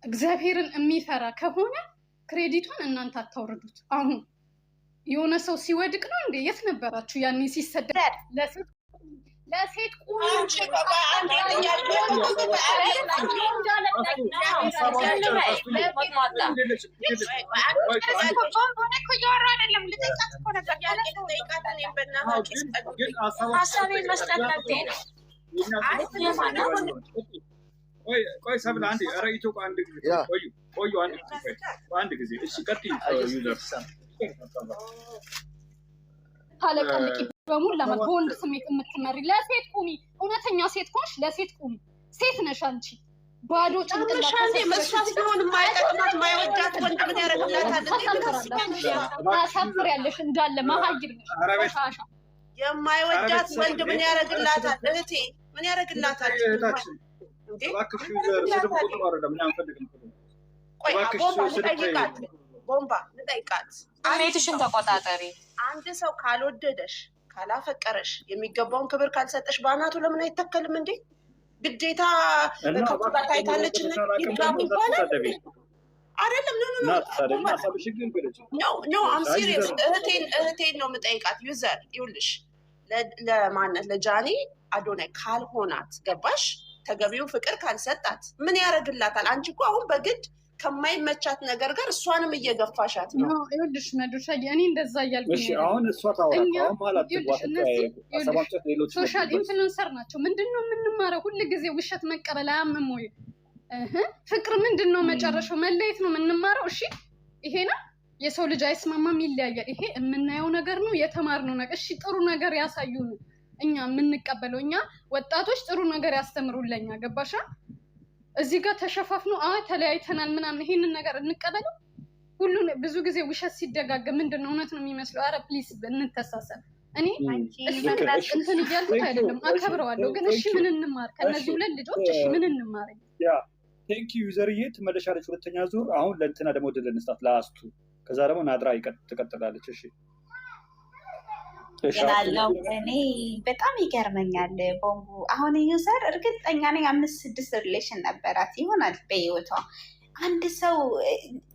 እግዚአብሔርን የሚፈራ ከሆነ ክሬዲቷን እናንተ አታውርዱት። አሁን የሆነ ሰው ሲወድቅ ነው እንዴ? የት ነበራችሁ ያኔ ሲሰደድ? ለሴት ቁሚ ሀሳቤን መስጠት መብቴ ነው። ቆይ ሰብለ አንዴ ኧረ ኢትዮጵያ አንድ ጊዜ ቆዩ አንድ ጊዜ እሺ ቀጥይ ዩዘር ታለቀልቂ በሙላ በወንድ ስሜት የምትመሪ ለሴት ቁሚ። እውነተኛ ሴት ኮንሽ ለሴት ቁሚ። ሴት ነሽ አንቺ ባዶ ጭንቅላት መስፋት ቢሆን የማይጠቅማት ማይወዳት ወንድ ምን ያደርግላታል? ታሳፍሪያለሽ እንዳለ መሀይር ነሽ። የማይወዳት ወንድ ምን ያደርግላታል? እህቴ ምን ያደርግላታል? ቦምባ ልጠይቃት። ቤትሽን ተቆጣጠሪ። አንድ ሰው ካልወደደሽ ካላፈቀረሽ የሚገባውን ክብር ካልሰጠሽ በአናቱ ለምን አይተከልም እንዴ? ግዴታ ከቁጣ ታይታለች ይጋቡ ይባላል አይደለም? ኖ አም ሲሪየስ። እህቴን ነው የምጠይቃት። ዩዘር ይኸውልሽ ለማነት ለጃኒ አዶናይ ካልሆናት ገባሽ? ተገቢው ፍቅር ካልሰጣት ምን ያደርግላታል? አንቺ እኮ አሁን በግድ ከማይመቻት ነገር ጋር እሷንም እየገፋሻት ነው። ይኸውልሽ መዶሻ እኔ እንደዛ እያልኩኝ አሁን እሷ ሶሻል ኢንፍሉንሰር ናቸው። ምንድን ነው የምንማረው? ሁል ጊዜ ውሸት መቀበል አያምም ወይ? ፍቅር ምንድን ነው መጨረሻው? መለየት ነው የምንማረው። እሺ ይሄ ነው የሰው ልጅ አይስማማም፣ ይለያያል። ይሄ የምናየው ነገር ነው፣ የተማርነው ነገር። እሺ ጥሩ ነገር ያሳዩን፣ እኛ የምንቀበለው እኛ ወጣቶች ጥሩ ነገር ያስተምሩልኛ። ገባሻ? እዚህ ጋር ተሸፋፍነው ተለያይተናል ምናምን ይሄንን ነገር እንቀበለው። ሁሉን ብዙ ጊዜ ውሸት ሲደጋገም ምንድነው እውነት ነው የሚመስለው። አረ ፕሊዝ እንተሳሰብ። እኔ እንትን እያልኩት አይደለም፣ አከብረዋለሁ። ግን እሺ ምን እንማር ከነዚህ ሁለት ልጆች? እሺ ምን እንማር? ቴንክ ዩ ዩዘርዬ ትመለሻለች። ሁለተኛ ዙር አሁን ለእንትና ደግሞ ወደ ለንስታት ለአስቱ፣ ከዛ ደግሞ ናድራ ትቀጥላለች። እሺ ያለው እኔ በጣም ይገርመኛል። ቦምቡ አሁን ዩዘር እርግጠኛ ነኝ 5-6 ሪሌሽን ነበራት ይሆናል በህይወቷ። አንድ ሰው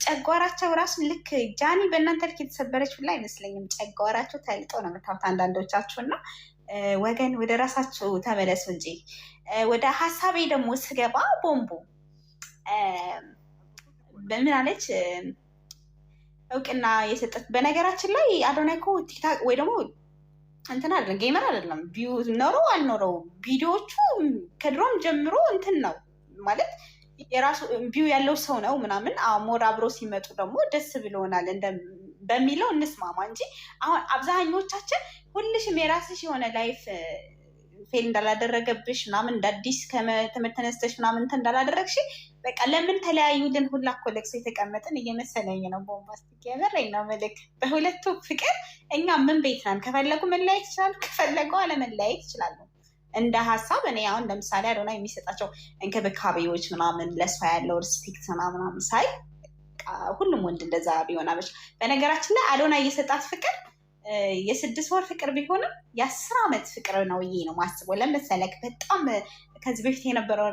ጨጓራቸው ራሱ ልክ ጃኒ በእናንተ ልክ የተሰበረች ሁላ አይመስለኝም። ጨጓራቸው ተልጠው ነው የምታዩት አንዳንዶቻችሁ። እና ወገን ወደ ራሳችሁ ተመለሱ እንጂ። ወደ ሀሳቤ ደግሞ ስገባ ቦምቡ በምን አለች እውቅና የሰጠት። በነገራችን ላይ አዶናይ እኮ ቲክታክ ወይ ደግሞ እንትን አይደለም ጌመር አይደለም። ቪው ኖሮ አልኖረው ቪዲዮዎቹ ከድሮም ጀምሮ እንትን ነው ማለት የራሱ ቪው ያለው ሰው ነው ምናምን። ሞር አብሮ ሲመጡ ደግሞ ደስ ብሎናል በሚለው እንስማማ እንጂ አሁን አብዛኞቻችን ሁልሽም የራስሽ የሆነ ላይፍ ፌል እንዳላደረገብሽ ምናምን እንዳዲስ ከትምህርት ተነስተሽ ምናምን እንትን እንዳላደረግሽ በቃ ለምን ተለያዩልን ሁላ እኮ ለቅሶ የተቀመጥን እየመሰለኝ ነው። ቦምባስቲክ የበረኝ ነው መልክ። በሁለቱ ፍቅር እኛ ምን ቤት ነን? ከፈለጉ መለያየት ይችላሉ፣ ከፈለጉ አለመለያየት ይችላሉ። እንደ ሀሳብ እኔ አሁን ለምሳሌ አዶናይ የሚሰጣቸው እንክብካቤዎች ምናምን ለእሷ ያለው ሪስፔክት ምናምን ሳይ ሁሉም ወንድ እንደዛ ቢሆን አበሽ። በነገራችን ላይ አዶናይ እየሰጣት ፍቅር የ6 ወር ፍቅር ቢሆንም የ10 ዓመት ፍቅር ነው ብዬ ነው ማስበው። ለመሰለክ በጣም ከዚህ በፊት የነበረው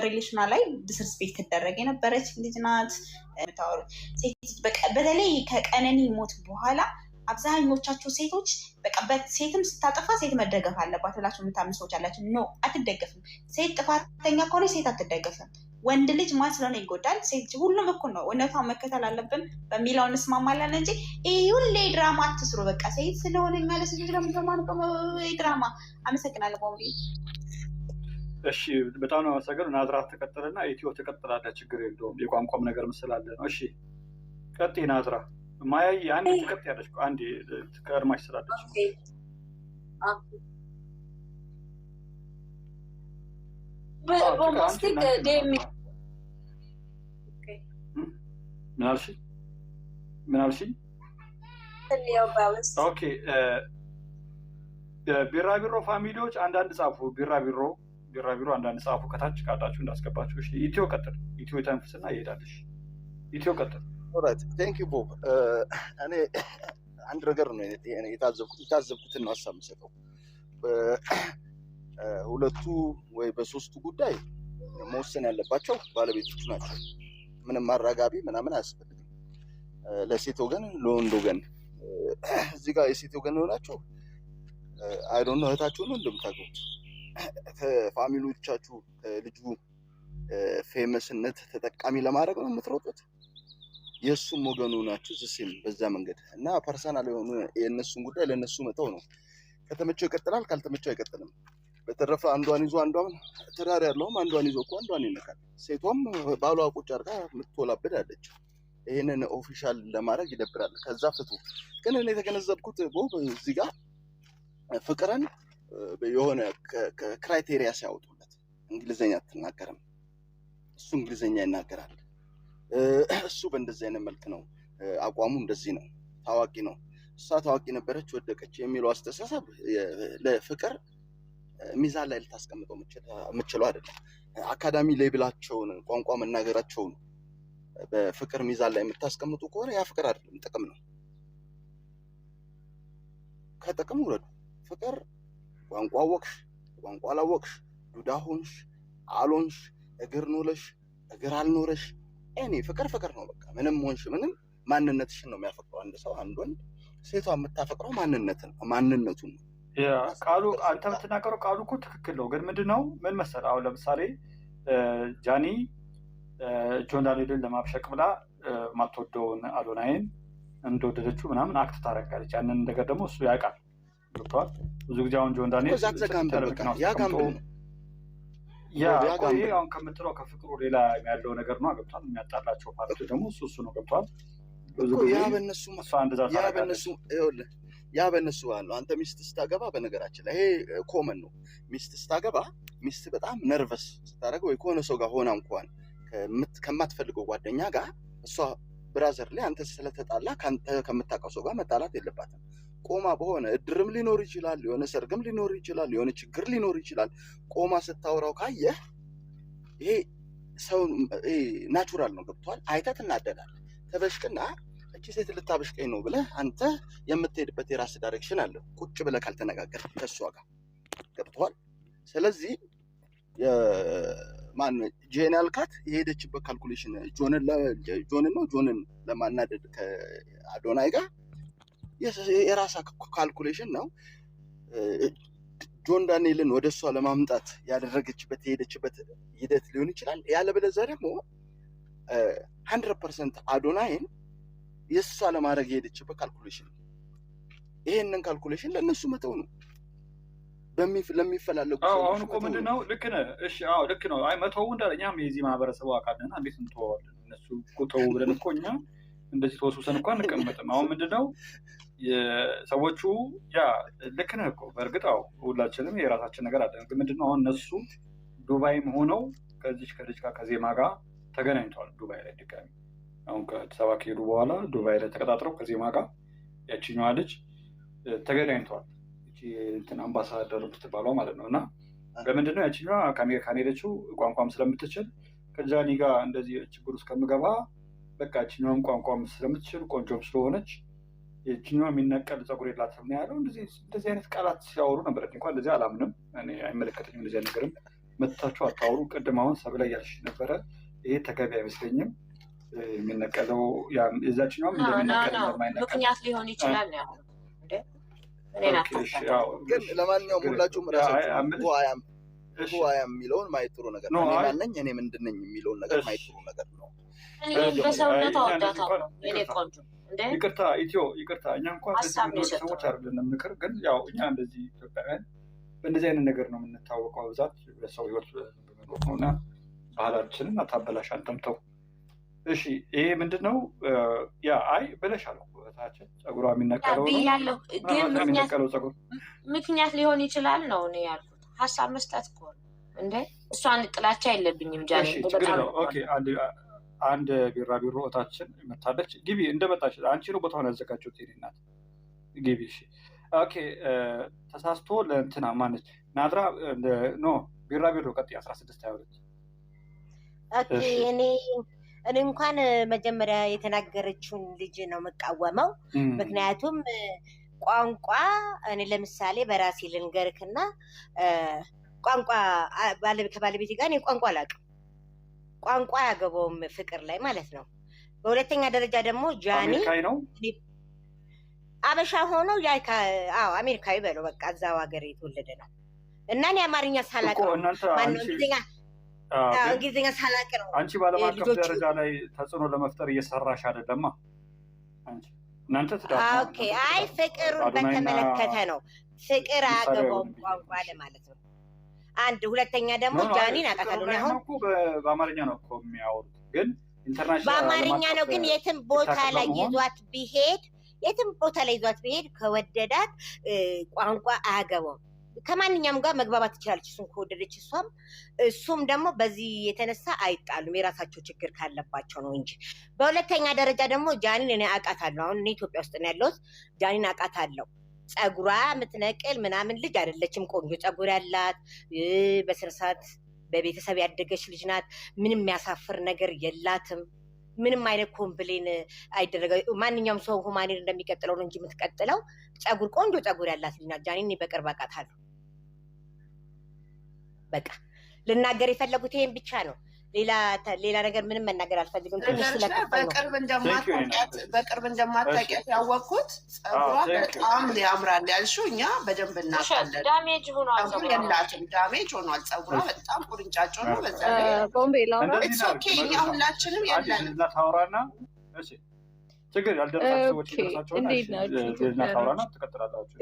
ሪሌሽኗ ላይ ዲስሪስፔክት ትደረግ የነበረች ልጅ ናት። በተለይ ከቀነኒ ሞት በኋላ አብዛኞቻችሁ ሴቶች በቃ ሴትም ስታጠፋ ሴት መደገፍ አለባት ብላችሁ የምታምኑ ሰዎች አላችሁ። ኖ አትደገፍም። ሴት ጥፋተኛ ከሆነ ሴት አትደገፍም። ወንድ ልጅ ማን ስለሆነ ይጎዳል? ሴት ሁሉም እኩል ነው። እውነቷን መከተል አለብን በሚለው እንስማማለን እንጂ ይህ ሁሌ ድራማ አትስሩ። በቃ ሴት ስለሆነ ማለት ድራማ። አመሰግናለሁ ቦምቢ። እሺ በጣም ነው አመሰግናለሁ። ናዝራት ተቀጥልና ኢትዮ ተቀጥላለች። ችግር የለውም የቋንቋም ነገር ምስላለ ነው። እሺ ቀጥይ ናዝራ። ማያይ አንድ ተቀጥ ያለች አንድ ከእርማሽ ስላለች ቦምባስቲክ ዴሚ ምን አልሽ? ኦኬ ቢራቢሮ ፋሚሊዎች አንዳንድ ጻፉ። ቢራቢሮ አንዳንድ ጻፉ። ከታች ካላችሁ እንዳስገባችሁ። እሺ ኢትዮ ቀጥል። ኢትዮ ተንፍስና ይሄዳልሽ። ኢትዮ ቀጥል። ኦራይት ቴንክ ዩ ቦብ። እኔ አንድ ነገር ነው የታዘብኩትን ነው ሀሳብ የምሰጠው። ሁለቱ ወይ በሶስቱ ጉዳይ መወሰን ያለባቸው ባለቤቶቹ ናቸው። ምንም ማራጋቢ ምናምን አያስፈልግም። ለሴት ወገን ለወንድ ወገን እዚህ ጋር የሴት ወገን ሆናችሁ አይ ዶንት ኖ እህታችሁ ነው እንደምታውቁት ከፋሚሊዎቻችሁ ልጁ ፌመስነት ተጠቃሚ ለማድረግ ነው የምትሮጡት። የእሱም ወገኑ ናችሁ ዝስም በዛ መንገድ እና ፐርሰናል የሆኑ የእነሱን ጉዳይ ለእነሱ መተው ነው። ከተመቸው ይቀጥላል፣ ካልተመቸው አይቀጥልም። በተረፈ አንዷን ይዞ አንዷን ትዳር ያለውም አንዷን ይዞ እኮ አንዷን ይነካል። ሴቷም ባሏ ቁጭ አድርጋ የምትወላብድ አለች። ይህንን ኦፊሻል ለማድረግ ይደብራል። ከዛ ፍቱ። ግን እኔ የተገነዘብኩት እዚህ ጋር ፍቅርን የሆነ ክራይቴሪያ ሲያወጡለት እንግሊዝኛ አትናገርም፣ እሱ እንግሊዝኛ ይናገራል። እሱ በእንደዚህ አይነት መልክ ነው አቋሙ፣ እንደዚህ ነው፣ ታዋቂ ነው፣ እሷ ታዋቂ ነበረች ወደቀች የሚለው አስተሳሰብ ለፍቅር ሚዛን ላይ ልታስቀምጠው የምችለው አይደለም። አካዳሚ ሌብላቸውን ቋንቋ መናገራቸውን በፍቅር ሚዛን ላይ የምታስቀምጡ ከሆነ ያ ፍቅር አይደለም፣ ጥቅም ነው። ከጥቅም ውረዱ። ፍቅር ቋንቋ አወቅሽ ቋንቋ አላወቅሽ፣ ዱዳ ሆንሽ አልሆንሽ፣ እግር ኖረሽ እግር አልኖረሽ፣ እኔ ፍቅር ፍቅር ነው። በቃ ምንም ሆንሽ ምንም ማንነትሽን ነው የሚያፈቅረው አንድ ሰው። አንድ ወንድ ሴቷ የምታፈቅረው ማንነቱን ነው። ቃሉ አንተ የምትናገረው ቃሉ እኮ ትክክል ነው። ግን ምንድነው ምን መሰለህ፣ አሁን ለምሳሌ ጃኒ ጆን ዳንኤልን ለማብሸቅ ብላ ማትወደውን አዶናይን እንደወደደችው ምናምን አክት ታደርጋለች። ያንን ነገር ደግሞ እሱ ያውቃል። ገብቶሃል? ብዙ ጊዜ አሁን ጆን ዳንኤል ይሄ አሁን ከምትለው ከፍቅሩ ሌላ ያለው ነገር ነው። ገብቷል? የሚያጣላቸው ፓርቲ ደግሞ እሱ ነው። ገብቷል? ብዙ ጊዜ ያ በእነሱ አለው። አንተ ሚስት ስታገባ፣ በነገራችን ላይ ይሄ ኮመን ነው። ሚስት ስታገባ ሚስት በጣም ነርቨስ ስታደርገው ወይ ከሆነ ሰው ጋር ሆና እንኳን ከማትፈልገው ጓደኛ ጋር እሷ ብራዘር ላይ አንተ ስለተጣላ ከአንተ ከምታውቀው ሰው ጋር መጣላት የለባትም። ቆማ በሆነ እድርም ሊኖር ይችላል፣ የሆነ ሰርግም ሊኖር ይችላል፣ የሆነ ችግር ሊኖር ይችላል። ቆማ ስታወራው ካየህ ይሄ ሰው ናቹራል ነው። ገብቷል? አይተህ ትናደዳለህ። ተበሽቅና እቺ ሴት ልታበሽቀኝ ነው ብለህ አንተ የምትሄድበት የራስ ዳይሬክሽን አለ። ቁጭ ብለህ ካልተነጋገር ከእሷ ጋር ገብቷል? ስለዚህ ማን ጄን ያልካት የሄደችበት ካልኩሌሽን ጆንን ለማናደድ ከአዶናይ ጋር የራሳ ካልኩሌሽን ነው። ጆን ዳንኤልን ወደ እሷ ለማምጣት ያደረገችበት የሄደችበት ሂደት ሊሆን ይችላል። ያለበለዚያ ደግሞ 100% አዶናይን የእሷ ለማድረግ የሄደችበት ካልኩሌሽን። ይሄንን ካልኩሌሽን ለእነሱ መተው ነው ለሚፈላለጉ። አሁን እኮ ምንድን ነው ልክ ነህ። እሺ አዎ ልክ ነው። አይ መተው እንዳለ እኛም የዚህ ማህበረሰቡ አካል ነን። እንዴት እንተዋለን? እነሱ ቁጠው ብለን እኮ እኛ እንደዚህ ተወሱሰን እኮ አንቀመጥም። አሁን ምንድን ነው ሰዎቹ ያ ልክ ነህ እኮ በእርግጥ አዎ ሁላችንም የራሳችን ነገር አለ። ግን ምንድን ነው አሁን እነሱ ዱባይም ሆነው ከልጅ ጋር ከዜማ ጋር ተገናኝተዋል። ዱባይ ላይ ድጋሚ አሁን ከአዲስ አበባ ከሄዱ በኋላ ዱባይ ላይ ተቀጣጥረው ከዜማ ጋር ያችኛዋ ልጅ ተገናኝተዋል። እንትን አምባሳደር የምትባለው ማለት ነው። እና በምንድነው ያችኛዋ ከአሜሪካን ሄደችው ቋንቋም ስለምትችል ከጃኒ ጋር እንደዚህ ችግር ውስጥ ከምገባ በቃ ያችኛዋም ቋንቋም ስለምትችል ቆንጆም ስለሆነች የችኛዋ የሚነቀል ፀጉር የላትም ነው ያለው። እንደዚህ አይነት ቃላት ሲያወሩ ነበር። እንኳን እንደዚህ አላምንም እኔ፣ አይመለከተኝም። እንደዚህ ነገርም መታችሁ አታወሩ። ቅድም አሁን ሰብለ ያልሽ ነበረ፣ ይሄ ተገቢ አይመስለኝም። የሚነቀለው የዛችኛውም እንደሚነቀል ምክንያት ሊሆን ይችላል ያው ግን ለማንኛውም ሁላችሁም ራሳችሁ አያም የሚለውን ማየት ጥሩ ነገር ነው። እኔ ማነኝ እኔ ምንድን ነኝ የሚለውን ነገር ማየት ጥሩ ነገር ነው። በሰውነት አወዳታለሁ የኔ ቆንጆ። ይቅርታ ይቅርታ፣ እኛ እንኳን ሰዎች አይደለንም። ምክር ግን ያው እኛ እንደዚህ ኢትዮጵያውያን በእንደዚህ አይነት ነገር ነው የምንታወቀው በብዛት ለሰው ህይወት በመኖር ነው። እና ባህላችንን አታበላሽ አንተም ተው። እሺ ይሄ ምንድን ነው ያ አይ ብለሻለሁ። ታችን ፀጉሯ የሚነቀለው ነው ግን ምክንያት ሊሆን ይችላል ነው እኔ ያልኩት። ሀሳብ መስጠት እኮ እንደ እሷን ጥላቻ የለብኝም። ጃኒ በጣም ኦኬ። አንድ ቢራቢሮ እታችን መታለች። ግቢ እንደመጣች አንቺ ነው ቦታውን ያዘጋጀሁት የእኔ እናት ግቢ። እሺ ኦኬ። ተሳስቶ ለእንትና ማነች ናድራ ኖ ቢራቢሮ ቀጥ 1622 ኦኬ። እኔ እንኳን መጀመሪያ የተናገረችውን ልጅ ነው የምቃወመው። ምክንያቱም ቋንቋ እኔ ለምሳሌ በራሴ ልንገርክና ቋንቋ ከባለቤቴ ጋር እኔ ቋንቋ አላውቅም። ቋንቋ አያገባውም ፍቅር ላይ ማለት ነው። በሁለተኛ ደረጃ ደግሞ ጃኒ አበሻ ሆኖ አሜሪካዊ በለው በቃ እዛው ሀገር የተወለደ ነው እና እኔ አማርኛ ሳላቅ ነው ማነው እንግሊዝኛ ሳላቅ ነው። አንቺ ባለም አቀፍ ደረጃ ላይ ተጽዕኖ ለመፍጠር እየሰራሽ አይደለማ አንቺ እናንተ ኦኬ። አይ ፍቅሩን በተመለከተ ነው። ፍቅር አገባውም ቋንቋ ለማለት ነው። አንድ ሁለተኛ ደግሞ ጃኒን አውቃታለሁ። አሁን በአማርኛ ነው እኮ የሚያወሩት ግን ኢንተርናሽናል በአማርኛ ነው ግን የትም ቦታ ላይ ይዟት ቢሄድ ከወደዳት ቋንቋ አያገባውም። ከማንኛውም ጋር መግባባት ትችላለች እሱን ከወደደች እሱም ደግሞ በዚህ የተነሳ አይጣሉም። የራሳቸው ችግር ካለባቸው ነው እንጂ። በሁለተኛ ደረጃ ደግሞ ጃኒን እኔ አውቃታለሁ። አሁን እኔ ኢትዮጵያ ውስጥ ነው ያለሁት። ጃኒን አውቃታለሁ። ጸጉሯ የምትነቅል ምናምን ልጅ አይደለችም። ቆንጆ ጸጉር ያላት በስነ ስርዓት በቤተሰብ ያደገች ልጅ ናት። ምንም የሚያሳፍር ነገር የላትም። ምንም አይነት ኮምፕሌን አይደረገ። ማንኛውም ሰው ሁማኔር እንደሚቀጥለው ነው እንጂ የምትቀጥለው ቆንጆ ጸጉር ያላት ልጅ ናት። ጃኒን በቅርብ አውቃታለሁ። በቃ ልናገር የፈለጉት ይሄን ብቻ ነው። ሌላ ነገር ምንም መናገር አልፈልግም። ትንሽ በቅርብ እንደማታውቂያት ያወቅኩት ጸጉሯ በጣም ያምራል ያልሽው እኛ በደንብ እናውቃለን። ዳሜጅ ሆኗል፣ የላትም ዳሜጅ ሆኗል። ጸጉሯ በጣም ቁርንጫጮ ነው። በዛ እኛ ሁላችንም ያለን ታውራና ችግር ያልደረሳችሁ ሰዎች ይደርሳቸው ታውራና ትቀጥላላችሁ።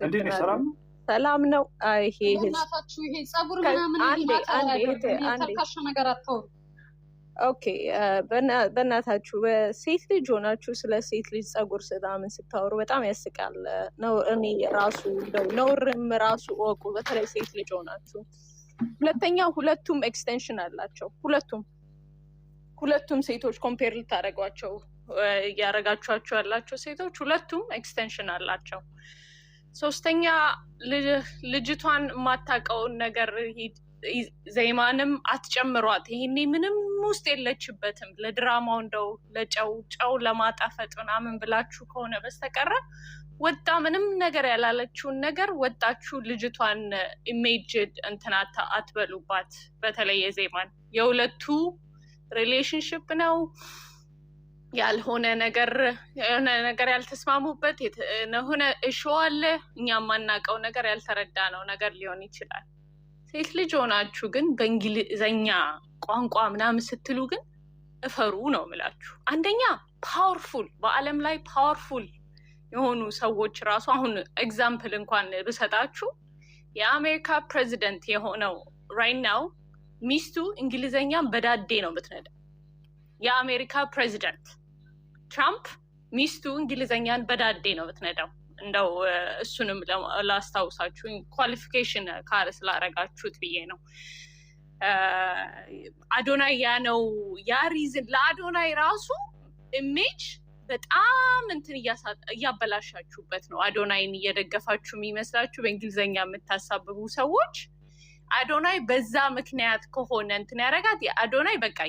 እንዴት ነው ሰላም ሰላም ነው። ይሄ እናታችሁ ይሄ ጸጉር ምናምን ተልካሻ ነገር አታውሩ። ኦኬ በእናታችሁ በሴት ልጅ ሆናችሁ ስለ ሴት ልጅ ጸጉር ምናምን ስታወሩ በጣም ያስቃል ነው። እኔ ራሱ ነውርም ራሱ ወቁ፣ በተለይ ሴት ልጅ ሆናችሁ። ሁለተኛ ሁለቱም ኤክስቴንሽን አላቸው። ሁለቱም ሴቶች ኮምፔር ልታደርጓቸው እያደረጋችኋቸው ያላቸው ሴቶች ሁለቱም ኤክስቴንሽን አላቸው። ሶስተኛ ልጅቷን የማታውቀውን ነገር ዜማንም አትጨምሯት። ይሄኔ ምንም ውስጥ የለችበትም። ለድራማው እንደው ጨው ለማጣፈጥ ምናምን ብላችሁ ከሆነ በስተቀረ ወጣ ምንም ነገር ያላለችውን ነገር ወጣችሁ ልጅቷን ኢሜጅ እንትናታ አትበሉባት። በተለይ የዜማን የሁለቱ ሪሌሽንሽፕ ነው ያልሆነ ነገር ያልተስማሙበት የሆነ እሾ አለ። እኛ የማናውቀው ነገር ያልተረዳነው ነገር ሊሆን ይችላል። ሴት ልጅ ሆናችሁ ግን በእንግሊዘኛ ቋንቋ ምናምን ስትሉ ግን እፈሩ ነው የምላችሁ። አንደኛ ፓወርፉል፣ በአለም ላይ ፓወርፉል የሆኑ ሰዎች ራሱ አሁን ኤግዛምፕል እንኳን ብሰጣችሁ የአሜሪካ ፕሬዚደንት የሆነው ራይት ናው ሚስቱ እንግሊዘኛን በዳዴ ነው የምትነዳ። የአሜሪካ ፕሬዚደንት ትራምፕ ሚስቱ እንግሊዘኛን በዳዴ ነው የምትነዳው። እንደው እሱንም ላስታውሳችሁ ኳሊፊኬሽን ካር ስላረጋችሁት ብዬ ነው። አዶናይ ያ ሪዝን ለአዶናይ ራሱ ኢሜጅ በጣም እንትን እያበላሻችሁበት ነው። አዶናይን እየደገፋችሁ የሚመስላችሁ በእንግሊዘኛ የምታሳብቡ ሰዎች አዶናይ በዛ ምክንያት ከሆነ እንትን ያደረጋት አዶናይ በቃ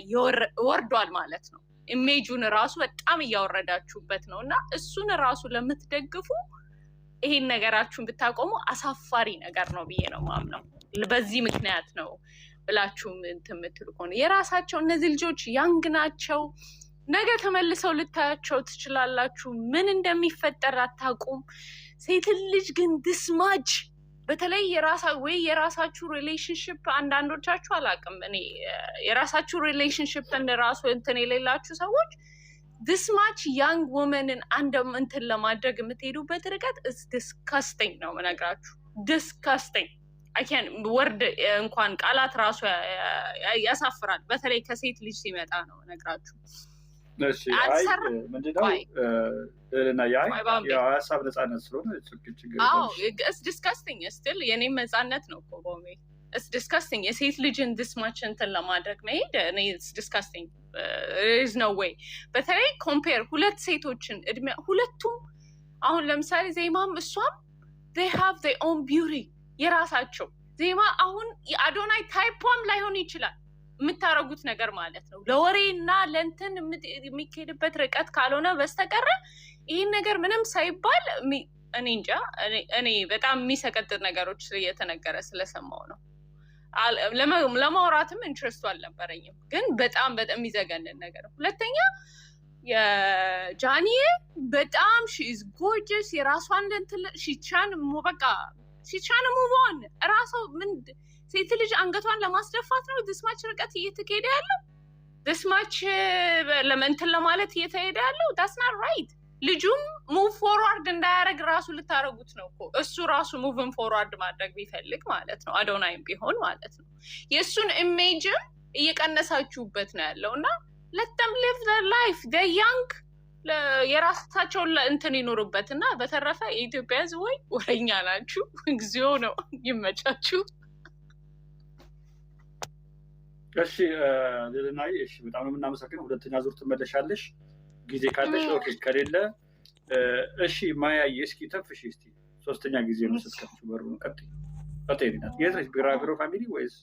ወርዷል ማለት ነው። ኢሜጁን ራሱ በጣም እያወረዳችሁበት ነው እና እሱን ራሱ ለምትደግፉ ይሄን ነገራችሁን ብታቆሙ አሳፋሪ ነገር ነው ብዬ ነው ማምነው። በዚህ ምክንያት ነው ብላችሁ እንትን የምትሉ ከሆነ የራሳቸው እነዚህ ልጆች ያንግ ናቸው። ነገ ተመልሰው ልታያቸው ትችላላችሁ። ምን እንደሚፈጠር አታውቁም። ሴት ልጅ ግን ድስማጅ በተለይ የራሳችሁ ሪሌሽንሽፕ አንዳንዶቻችሁ አላውቅም እኔ የራሳችሁ ሪሌሽንሽፕ ራሱ እንትን የሌላችሁ ሰዎች ዲስማች ያንግ ወመንን እንትን ለማድረግ የምትሄዱበት ርቀት ዲስካስቲንግ ነው የምነግራችሁ። ዲስካስቲንግ አይከን ወርድ እንኳን ቃላት ራሱ ያሳፍራል። በተለይ ከሴት ልጅ ሲመጣ ነው የምነግራችሁ። እሺ ምንድነው እና የሀሳብ ነፃነት ስለሆነ ችግር ዲስካስቲንግ ስትል የኔም ነፃነት ነው እኮ ቦሜ ዲስካስቲንግ የሴት ልጅን ዲስማች እንትን ለማድረግ መሄድ ዲስካስቲንግ ኢዝ ኖ ዌይ። በተለይ ኮምፔር ሁለት ሴቶችን እድሜ ሁለቱም አሁን ለምሳሌ ዜማም እሷም they have their own beauty የራሳቸው ዜማ አሁን የአዶናይ ታይፖም ላይሆን ይችላል የምታረጉት ነገር ማለት ነው። ለወሬ እና ለእንትን የሚካሄድበት ርቀት ካልሆነ በስተቀረ ይህን ነገር ምንም ሳይባል እኔ እንጃ እኔ በጣም የሚሰቀጥጥ ነገሮች እየተነገረ ስለሰማው ነው። ለማውራትም ኢንትረስቱ አልነበረኝም፣ ግን በጣም የሚዘገንን ነገር ነው። ሁለተኛ የጃኒዬ በጣም ሺዝ ጎርጀስ የራሷን እንትን ሺቻን በቃ ሺቻን ሙቮን ራሷ ምን ሴት ልጅ አንገቷን ለማስደፋት ነው ድስማች ርቀት እየተካሄደ ያለው ድስማች ለመንትን ለማለት እየተሄደ ያለው ዳትስ ናት ራይት። ልጁም ሙቭ ፎርዋርድ እንዳያደርግ ራሱ ልታረጉት ነው እኮ እሱ ራሱ ሙቭን ፎርዋርድ ማድረግ ቢፈልግ ማለት ነው አዶናይም ቢሆን ማለት ነው የእሱን ኢሜጅም እየቀነሳችሁበት ነው ያለው እና let them live their life they young የራሳቸውን እንትን ይኖሩበት እና በተረፈ የኢትዮጵያ ሕዝብ ወይ ወረኛ ናችሁ እግዚኦ ነው ይመቻችሁ። እሺ ልልናይ እሺ በጣም ነው የምናመሰግነው። ሁለተኛ ዙር ትመለሻለሽ ጊዜ ካለሽ ኦኬ ከሌለ እሺ ማያዬ እስኪ ተፍሽ እስቲ ሶስተኛ ጊዜ ነው ስትከፍቺ በሩን ቀጥይ የት ነሽ ቢራቢሮ ፋሚሊ ወይስ